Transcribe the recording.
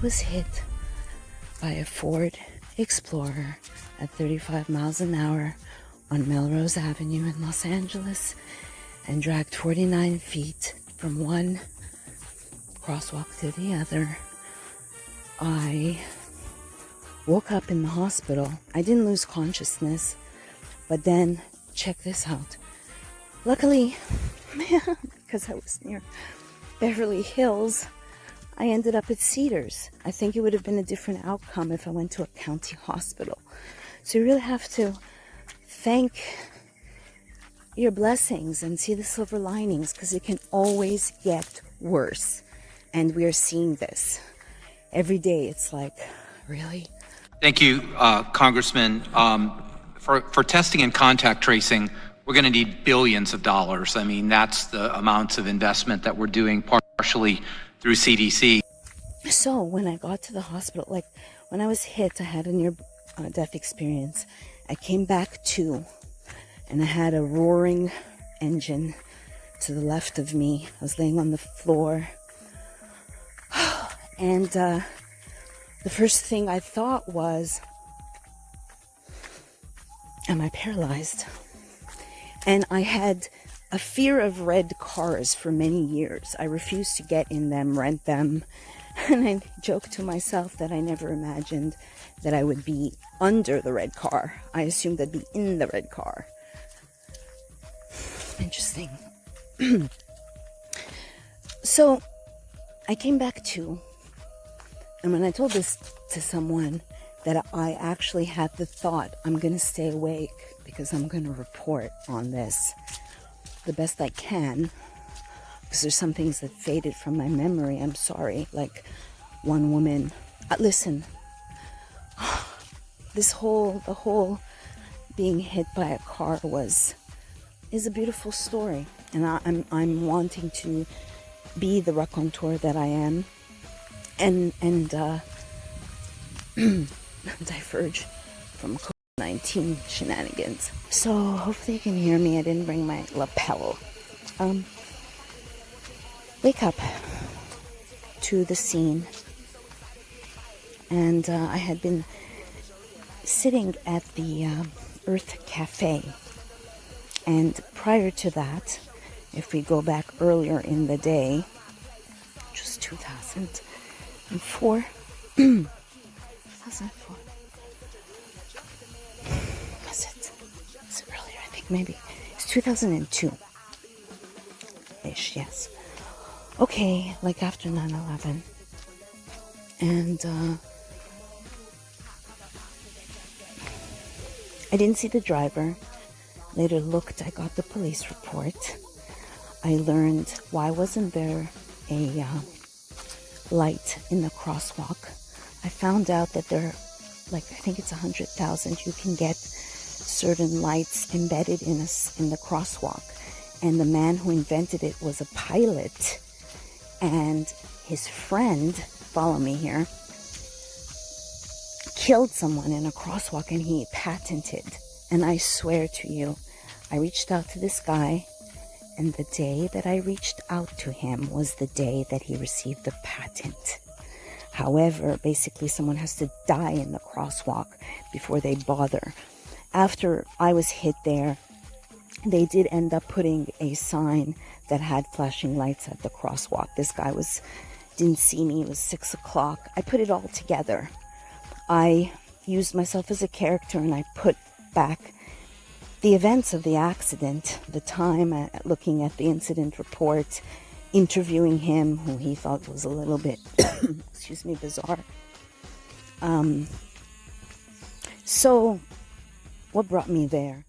was hit by a Ford Explorer at 35 miles an hour on Melrose Avenue in Los Angeles and dragged 49 feet from one crosswalk to the other. I woke up in the hospital. I didn't lose consciousness, but then, check this out. Luckily, because I was near Beverly Hills, I ended up at Cedars. I think it would have been a different outcome if I went to a county hospital. So you really have to thank your blessings and see the silver linings, because it can always get worse. And we are seeing this every day. It's like, really? Thank you, Congressman. For testing and contact tracing, we're going to need billions of dollars. I mean, that's the amounts of investment that we're doing partially through CDC. So when I got to the hospital, like when I was hit, I had a near-death experience. I came back to, and I had a roaring engine to the left of me. I was laying on the floor. And the first thing I thought was, am I paralyzed? And I had a fear of red cars for many years. I refused to get in them, rent them. And I joked to myself that I never imagined that I would be under the red car. I assumed I'd be in the red car. Interesting. So I came back to, and when I told this to someone, that I actually had the thought, I'm going to stay awake because I'm going to report on this the best I can, because there's some things that faded from my memory. I'm sorry. Like one woman, listen, the whole being hit by a car is a beautiful story, and I'm wanting to be the raconteur that I am, and diverge from COVID-19 shenanigans. So hopefully you can hear me. I didn't bring my lapel. Wake up to the scene, and I had been sitting at the Earth Cafe, and prior to that, if we go back earlier in the day, which was 2004, 2004. Was it earlier? I think maybe it's 2002-ish. Yes. Okay, like after 9/11, and I didn't see the driver. Later looked. I got the police report. I learned why wasn't there a light in the crosswalk. I found out that there, I think it's 100,000, you can get certain lights embedded in the crosswalk. And the man who invented it was a pilot. And his friend, follow me here, killed someone in a crosswalk, and he patented. And I swear to you, I reached out to this guy, and the day that I reached out to him was the day that he received the patent. However, basically someone has to die in the crosswalk before they bother. After I was hit there, they did end up putting a sign that had flashing lights at the crosswalk. This guy didn't see me. It was 6 o'clock. I put it all together. I used myself as a character, and I put back the events of the accident, the time, looking at the incident report, interviewing him, who he thought was a little bit, bizarre. So what brought me there?